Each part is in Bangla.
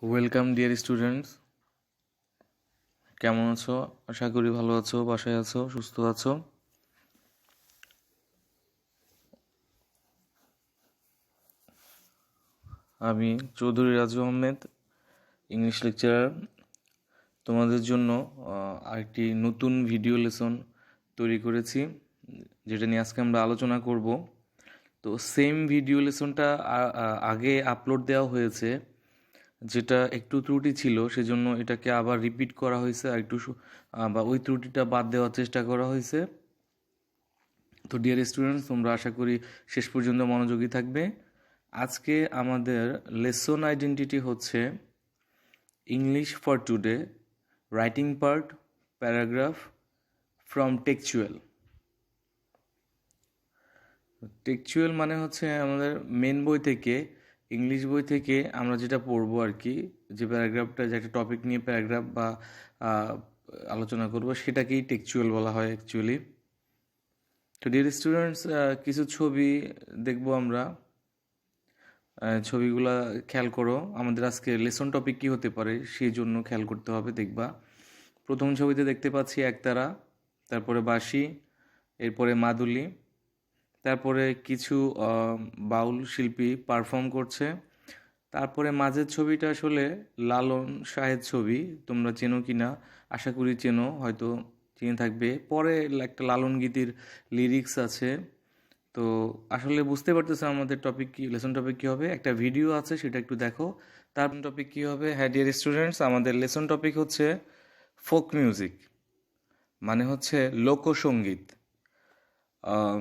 ওয়েলকাম ডিয়ার স্টুডেন্টস, কেমন আছো? আশা করি ভালো আছো, বাসায় আছো, সুস্থ আছো। আমি চৌধুরী রাজু আহমেদ, ইংলিশ লেকচারার, তোমাদের জন্য আরেকটি নতুন ভিডিও লেসন তৈরি করেছি, যেটা নিয়ে আজকে আমরা আলোচনা করব। তো সেম ভিডিও লেসনটা আগে আপলোড দেওয়া হয়েছে, যেটা একটু ত্রুটি ছিল, সেজন্য এটাকে আবার রিপিট করা হয়েছে, আর একটু বা ওই ত্রুটিটা বাদ দেওয়ার চেষ্টা করা হয়েছে। তো ডিয়ার স্টুডেন্টস, তোমরা আশা করি শেষ পর্যন্ত মনোযোগী থাকবে। আজকে আমাদের লেসন আইডেন্টিটি হচ্ছে English for today, writing part, paragraph from textual. Textual মানে হচ্ছে আমাদের মেন বই থেকে, ইংলিশ বই থেকে আমরা যেটা পড়বো আর কি, যে প্যারাগ্রাফটা, যে একটা টপিক নিয়ে প্যারাগ্রাফ বা আলোচনা করবো, সেটাকেই টেক্সচুয়াল বলা হয় অ্যাকচুয়ালি। তো ডিয়ার স্টুডেন্টস, কিছু ছবি দেখবো আমরা। ছবিগুলা খেয়াল করো, আমাদের আজকে লেসন টপিক কি হতে পারে সেই জন্য খেয়াল করতে হবে, দেখবা। প্রথম ছবিতে দেখতে পাচ্ছি একতারা, তারপরে বাঁশি, এরপরে মাদুলি, তারপরে কিছু বাউল শিল্পী পারফর্ম করছে। তারপরে মাঝের ছবিটা আসলে লালন শাহের ছবি, তোমরা চেনো কি না, আশা করি চেনো, হয়তো চিনে থাকবে। পরে একটা লালন গীতির লিরিক্স আছে। তো আসলে বুঝতে পারতেছো আমাদের টপিক কি, লেসন টপিক কি হবে। একটা ভিডিও আছে, সেটা একটু দেখো। তার টপিক কি হবে। হ্যাঁ ডিয়ার স্টুডেন্টস, আমাদের লেসন টপিক হচ্ছে ফোক মিউজিক, মানে হচ্ছে লোকসঙ্গীত। আহ,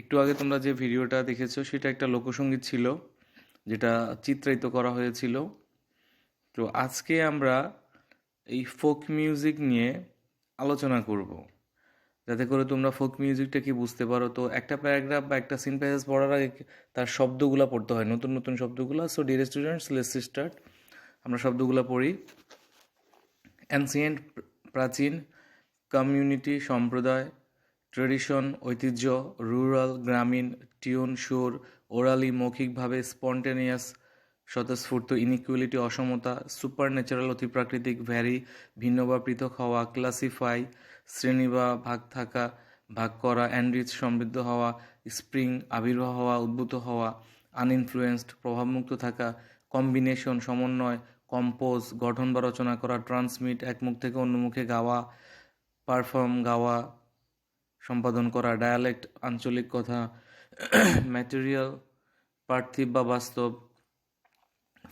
একটু আগে তোমরা যে ভিডিওটা দেখেছো, সেটা একটা লোকসঙ্গীত ছিল, যেটা চিত্রায়িত করা হয়েছিল। তো আজকে আমরা এই ফোক মিউজিক নিয়ে আলোচনা করব, যাতে করে তোমরা ফোক মিউজিকটা কি বুঝতে পারো। তো একটা প্যারাগ্রাফ বা একটা সিন প্যাসেজ পড়ার আগে তার শব্দগুলো পড়তে হয়, নতুন নতুন শব্দগুলো। So dear students, let's start. আমরা শব্দগুলো পড়ি। অ্যানসিয়েন্ট, প্রাচীন, কমিউনিটি, সম্প্রদায়, ট্রেডিশন, ঐতিহ্য, রুরাল, গ্রামীণ, টিউন, সুর, ওরালি, মৌখিকভাবে, স্পন্টেনিয়াস, স্বতঃস্ফূর্ত, ইনইকুয়ালিটি, অসমতা, সুপার ন্যাচারাল, অতিপ্রাকৃতিক, ভ্যারি, ভিন্ন বা পৃথক হওয়া, ক্লাসিফাই, শ্রেণী বা ভাগ থাকা, ভাগ করা, এনরিচ, সমৃদ্ধ হওয়া, স্প্রিং, আবির্ভাব হওয়া, উদ্ভূত হওয়া, আনইনফ্লুয়েন্সড, প্রভাবমুক্ত থাকা, কম্বিনেশন, সমন্বয়, কম্পোজ, গঠন বা রচনা করা, ট্রান্সমিট, এক মুখ থেকে অন্য মুখে গাওয়া, পারফর্ম, গাওয়া, সম্পাদন করা, ডায়ালেক্ট, আঞ্চলিক কথা, ম্যাটেরিয়াল, পার্থিব বা বাস্তব,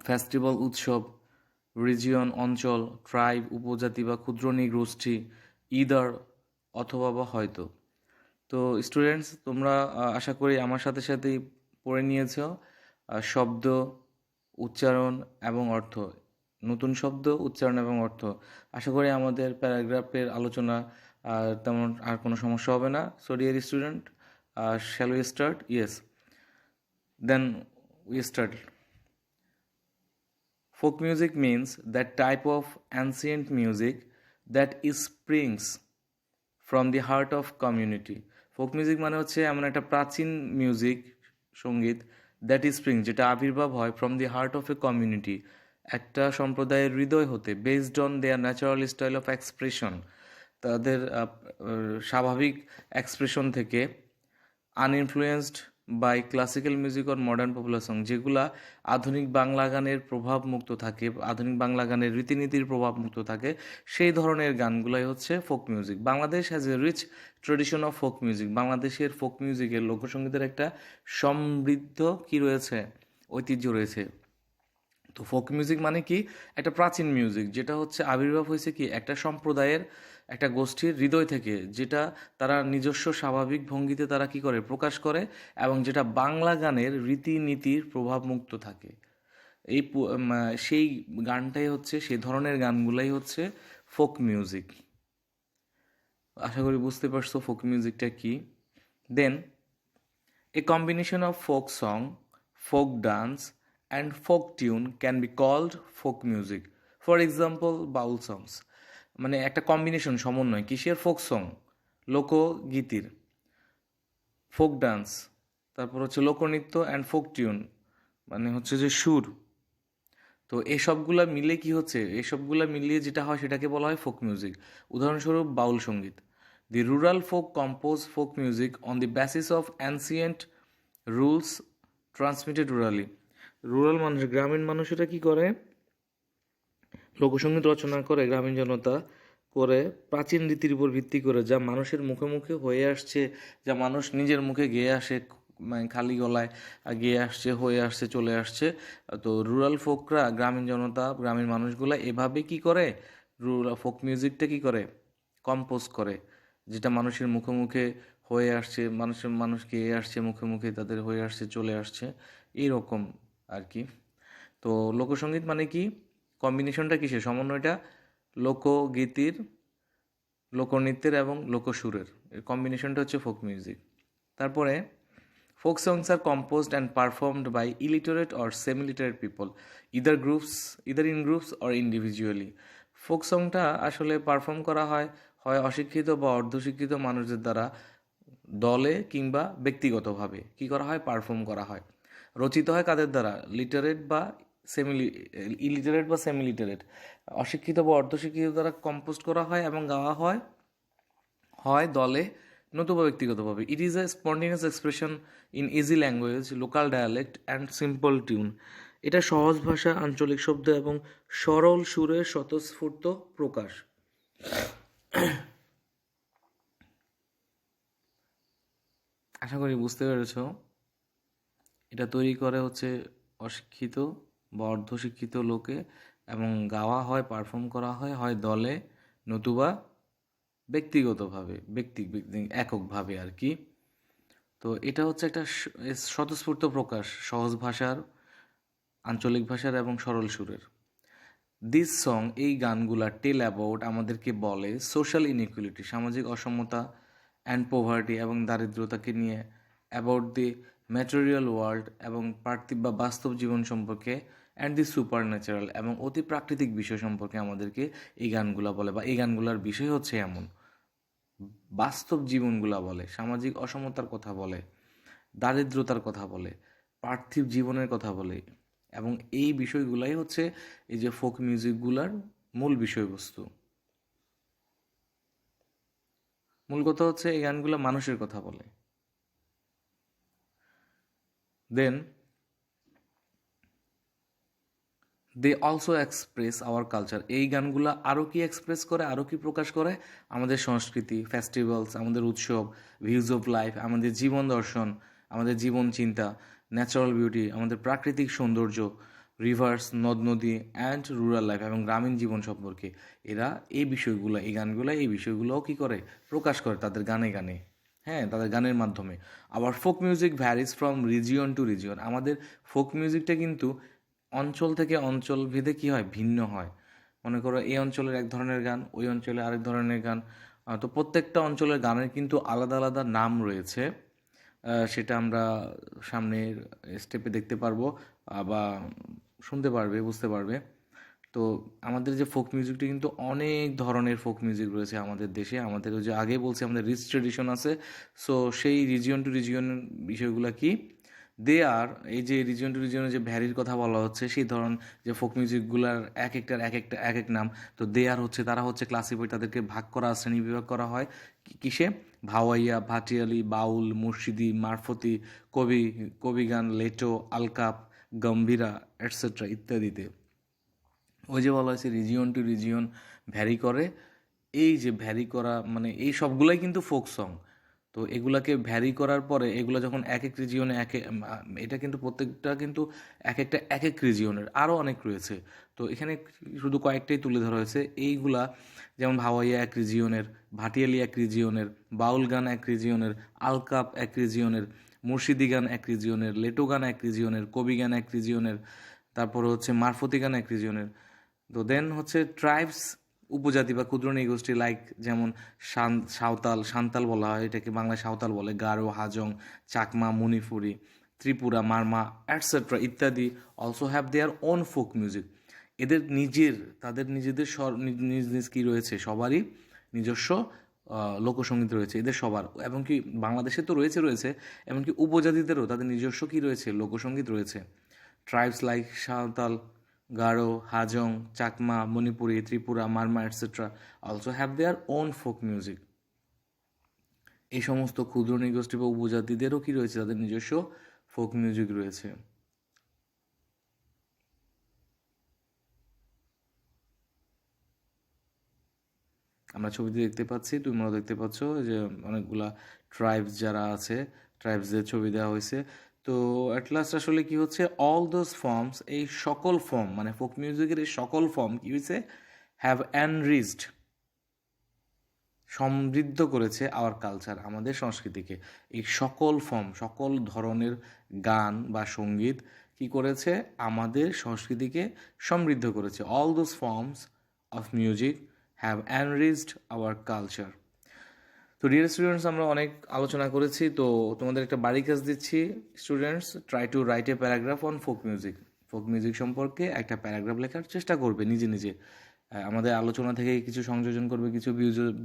ফেস্টিভ্যাল, উৎসব, রিজিয়ন, অঞ্চল, ট্রাইব, উপজাতি বা ক্ষুদ্র নৃগোষ্ঠী, ইদার, অথবা বা হয়তো। তো স্টুডেন্টস, তোমরা আশা করি আমার সাথে সাথেই পড়ে নিয়েছ শব্দ, উচ্চারণ এবং অর্থ, নতুন শব্দ, উচ্চারণ এবং অর্থ। আশা করি আমাদের প্যারাগ্রাফের আলোচনা তেমন আর কোনো সমস্যা হবে না। So dear student, shall we start? Yes, then we start. Folk music means that type of ancient music that springs from the heart of community. Folk music মানে হচ্ছে এমন একটা প্রাচীন মিউজিক, সঙ্গীত, দ্যাট স্প্রিং, যেটা আবির্ভাব হয় from the heart of a community, একটা সম্প্রদায়ের হৃদয় হতে, based on their natural style of expression, তাদের স্বাভাবিক এক্সপ্রেশন থেকে, uninfluenced by classical music or modern popular song, যেগুলা আধুনিক বাংলা গানের প্রভাব মুক্ত থাকে, আধুনিক বাংলা গানের রীতিনীতির প্রভাব মুক্ত থাকে, সেই ধরনের গানগুলাই হচ্ছে folk music. Bangladesh has a rich tradition of folk music. বাংলাদেশের ফোক মিউজিকের, লোকসঙ্গীতের একটা সমৃদ্ধ কি রয়েছে, ঐতিহ্য রয়েছে। তো ফোক মিউজিক মানে কি, একটা প্রাচীন মিউজিক, যেটা হচ্ছে আবির্ভাব হয়েছে কি একটা সম্প্রদায়ের, একটা গোষ্ঠীর হৃদয় থেকে, যেটা তারা নিজস্ব স্বাভাবিক ভঙ্গিতে তারা কি করে, প্রকাশ করে, এবং যেটা বাংলা গানের রীতিনীতির প্রভাব মুক্ত থাকে। এই সেই গানটাই হচ্ছে, সেই ধরনের গানগুলাই হচ্ছে ফোক মিউজিক। আশা করি বুঝতে পারছো ফোক মিউজিকটা কি। দেন, a combination of folk song, folk dance, and folk tune can be called folk music. For example, Baul songs, মানে একটা কম্বিনেশন, সমন্বয়, কিসের, ফোক সং, লোকগীতির, ফোক ডান্স, তারপর হচ্ছে লোকনৃত্য, অ্যান্ড ফোক টিউন, মানে হচ্ছে যে সুর। তো এসবগুলা মিলে কি হচ্ছে, এসবগুলা মিলিয়ে যেটা হয় সেটাকে বলা হয় ফোক মিউজিক। উদাহরণস্বরূপ বাউল সঙ্গীত। The rural folk compose folk music on the basis of ancient rules transmitted rurally. Rural মানুষ, গ্রামীণ মানুষেরা কি করে, লোকসঙ্গীত রচনা করে গ্রামীণ জনতা করে প্রাচীন রীতির উপর ভিত্তি করে, যা মানুষের মুখে মুখে হয়ে আসছে, যা মানুষ নিজের মুখে গেয়ে আসে, মানে খালি গলায় গেয়ে আসছে, হয়ে আসছে, চলে আসছে। তো রুরাল ফোকরা, গ্রামীণ জনতা, গ্রামীণ মানুষগুলা এভাবে কি করে, রুরাল ফোক মিউজিকটা কি করে, কম্পোজ করে, যেটা মানুষের মুখে মুখে হয়ে আসছে, মানুষ গেয়ে আসছে, মুখে মুখে তাদের হয়ে আসছে, চলে আসছে, এইরকম আর কি। তো লোকসঙ্গীত মানে কি, কম্বিনেশনটা কিসের, সমন্বয়টা লোকগীতির, লোকনৃত্যের এবং লোকসুরের, এর কম্বিনেশনটা হচ্ছে ফোক মিউজিক। তারপরে folk songs are composed and performed by illiterate or semiliterate people, either in groups or individually. Folk সংটা আসলে পারফর্ম করা হয় হয় অশিক্ষিত বা অর্ধশিক্ষিত মানুষদের দ্বারা, দলে কিংবা ব্যক্তিগতভাবে কি করা হয়, পারফর্ম করা হয়। রচিত হয় কাদের দ্বারা, ইলিটারেট বা সেমিলিটারেট, অশিক্ষিত বা অর্ধশিক্ষিত দ্বারা কম্পোজ করা হয় এবং গাওয়া হয় হয় দলে নতুবা ব্যক্তিগতভাবে। It is a spontaneous expression in easy language, local dialect and simple tune. এটা সহজ ভাষা, আঞ্চলিক শব্দ এবং সরল সুরের স্বতঃস্ফূর্ত প্রকাশ। আশা করি বুঝতে পেরেছ। এটা তৈরি করে হচ্ছে অশিক্ষিত বা অর্ধশিক্ষিত লোকে, এবং গাওয়া হয়, পারফর্ম করা হয় হয় দলে নতুবা ব্যক্তিগতভাবে, এককভাবে আর কি। তো এটা হচ্ছে একটা স্বতঃস্ফূর্ত প্রকাশ সহজ ভাষার, আঞ্চলিক ভাষার এবং সরল সুরের। দিস সং, এই গানগুলা টেল অ্যাবাউট, আমাদেরকে বলে সোশ্যাল ইনইকুয়ালিটি, সামাজিক অসমতা, অ্যান্ড পোভার্টি, এবং দারিদ্রতাকে নিয়ে, অ্যাবাউট দি ম্যাটেরিয়াল ওয়ার্ল্ড, এবং পার্থিব বা বাস্তব জীবন সম্পর্কে, অ্যান্ড দি সুপার ন্যাচারাল, এবং অতি প্রাকৃতিক বিষয় সম্পর্কে আমাদেরকে এই গানগুলা বলে, বা এই গানগুলার বিষয় হচ্ছে এমন। বাস্তব জীবনগুলা বলে, সামাজিক অসমতার কথা বলে, দারিদ্রতার কথা বলে, পার্থিব জীবনের কথা বলে, এবং এই বিষয়গুলাই হচ্ছে এই যে ফোক মিউজিকগুলার মূল বিষয়বস্তু। মূল কথা হচ্ছে এই গানগুলো মানুষের কথা বলে। Then they also express our culture, এই গানগুলো আরও কি এক্সপ্রেস করে, আরও কি প্রকাশ করে, আমাদের সংস্কৃতি, ফেস্টিভ্যালস, আমাদের উৎসব, ভিউজ অফ লাইফ, আমাদের জীবন দর্শন, আমাদের জীবন চিন্তা, ন্যাচারাল বিউটি, আমাদের প্রাকৃতিক সৌন্দর্য, রিভার্স, নদ নদী, অ্যান্ড রুরাল লাইফ, এবং গ্রামীণ জীবন সম্পর্কে। এরা এই বিষয়গুলো, এই গানগুলো এই বিষয়গুলোও কী করে, প্রকাশ করে তাদের গানে গানে, হ্যাঁ, তাদের গানের মাধ্যমে। আবার folk music varies from region to region, আমাদের ফোক মিউজিকটা কিন্তু অঞ্চল থেকে অঞ্চল ভেদে কী হয়, ভিন্ন হয়। মনে করো এই অঞ্চলের এক ধরনের গান, ওই অঞ্চলে আরেক ধরনের গান। তো প্রত্যেকটা অঞ্চলের গানের কিন্তু আলাদা আলাদা নাম রয়েছে। সেটা আমরা সামনের স্টেপে দেখতে পারবো বা শুনতে পারবে, বুঝতে পারবে। তো আমাদের যে ফোক মিউজিকটা কিন্তু অনেক ধরনের ফোক মিউজিক রয়েছে আমাদের দেশে। আমাদের ওই যে আগে বলছি আমাদের রিচ ট্রেডিশন আছে। সো সেই রিজিয়ন টু রিজিয়ন বিষয়গুলো কি, দে আর, এই যে রিজিয়ন টু রিজিয়নের যে ভ্যারির কথা বলা হচ্ছে, সেই ধরন যে ফোক মিউজিকগুলার এক একটার এক এক নাম। তো দে আর হচ্ছে, তারা হচ্ছে ক্লাসিফাই, তাদেরকে ভাগ করা, শ্রেণী বিভাগ করা হয় কিসে, ভাওয়াইয়া, ভাটিয়ালি, বাউল, মুর্শিদি, মারফতি, কবিগান, লেটো, আলকাপ, গম্ভীরা, এটসেট্রা ইত্যাদিতে। ওই যে বলা হয়েছে রিজিয়ন টু রিজিয়ন ভ্যারি করে, এই যে ভ্যারি করা মানে এই সবগুলাই কিন্তু ফোক সং। তো এগুলাকে ভ্যারি করার পরে এগুলো যখন এক এক রিজিয়নে এটা কিন্তু প্রত্যেকটা কিন্তু এক এক রিজিয়নের, আরও অনেক রয়েছে। তো এখানে শুধু কয়েকটাই তুলে ধরা হয়েছে এইগুলা, যেমন ভাওয়াইয়া এক রিজিয়নের, ভাটিয়ালি এক রিজিয়নের, বাউল গান এক রিজিয়নের, আলকাপ এক রিজিয়নের, মুর্শিদি গান এক রিজিয়নের, লেটো গান এক রিজিয়নের, কবি গান এক রিজিয়নের, তারপরে হচ্ছে মারফতি গান এক রিজিয়নের। তো দেন হচ্ছে ট্রাইবস, উপজাতি বা ক্ষুদ্র নৃগোষ্ঠী, লাইক যেমন সাঁওতাল বলা হয়, এটাকে বাংলায় সাঁওতাল বলে, গারো, হাজং, চাকমা, মণিপুরি, ত্রিপুরা, মারমা, অ্যাটসেট্রা ইত্যাদি, also have their own folk music. তাদের নিজেদের নিজ নিজ কী রয়েছে, সবারই নিজস্ব লোকসঙ্গীত রয়েছে এদের সবার, এমনকি বাংলাদেশে তো রয়েছে, এমনকি উপজাতিদেরও তাদের নিজস্ব কী রয়েছে, লোকসঙ্গীত রয়েছে। Tribes like Santhal, Garo, Hajong, Chakma, Manipuri, Tripura, Marma, etc. also have their own folk music. এই সমস্ত ক্ষুদ্র নৃগোষ্ঠী বা উপজাতিদেরও কি রয়েছে, তাদের নিজস্ব ফোক মিউজিক রয়েছে। আমরা ছবিতে দেখতে পাচ্ছি, তোমরাও দেখতে পাচ্ছ যে অনেকগুলা ট্রাইবস যারা আছে, ট্রাইবসদের ছবি দেওয়া হয়েছে। তো অ্যাট লাস্ট আসলে কি হচ্ছে, অল দোজ ফর্মস, এই সকল ফর্ম মানে ফোক মিউজিকের এই সকল ফর্ম কি হয়েছে, হ্যাভ এনরিচড, সমৃদ্ধ করেছে আওয়ার কালচার, আমাদের সংস্কৃতিকে। এই সকল ফর্ম, সকল ধরনের গান বা সঙ্গীত কি করেছে, আমাদের সংস্কৃতিকে সমৃদ্ধ করেছে। All those forms of music have enriched hour culture. তো ডিয়ার স্টুডেন্টস, আমরা অনেক আলোচনা করেছি, তো তোমাদের একটা বাড়ি কাজ দিচ্ছি students, try to write a paragraph on folk music. Folk music সম্পর্কে একটা প্যারাগ্রাফ লেখার চেষ্টা করবে নিজে নিজে। আমাদের আলোচনা থেকে কিছু সংযোজন করবে, কিছু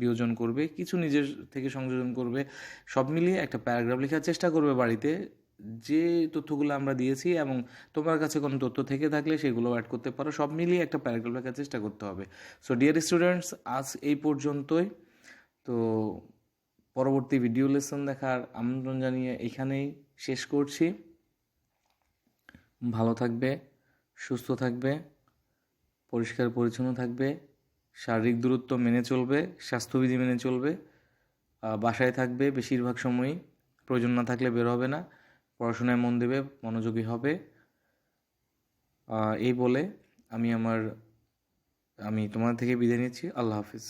বিয়োজন করবে, কিছু নিজের থেকে সংযোজন করবে, সব মিলিয়ে একটা প্যারাগ্রাফ লেখার চেষ্টা করবে বাড়িতে, যে তথ্যগুলো আমরা দিয়েছি, এবং তোমার কাছে কোনো তথ্য থেকে থাকলে সেগুলো অ্যাড করতে পারো। সব মিলিয়ে একটা প্যারাগ্রাফ লেখার চেষ্টা করতে হবে। সো ডিয়ার স্টুডেন্টস, আজ এই পর্যন্তই। তো পরবর্তী ভিডিও লেসন দেখার আমন্ত্রণ জানিয়ে এখানেই শেষ করছি। ভালো থাকবে, সুস্থ থাকবে, পরিষ্কার পরিচ্ছন্ন থাকবে, শারীরিক দূরত্ব মেনে চলবে, স্বাস্থ্যবিধি মেনে চলবে, বাসায় থাকবে বেশিরভাগ সময়ই, প্রয়োজন না থাকলে বের হবে না, পড়াশোনায় মন দেবে, মনোযোগী হবে। এই বলে আমি তোমাদের থেকে বিদায় নিচ্ছি। আল্লাহ হাফিজ।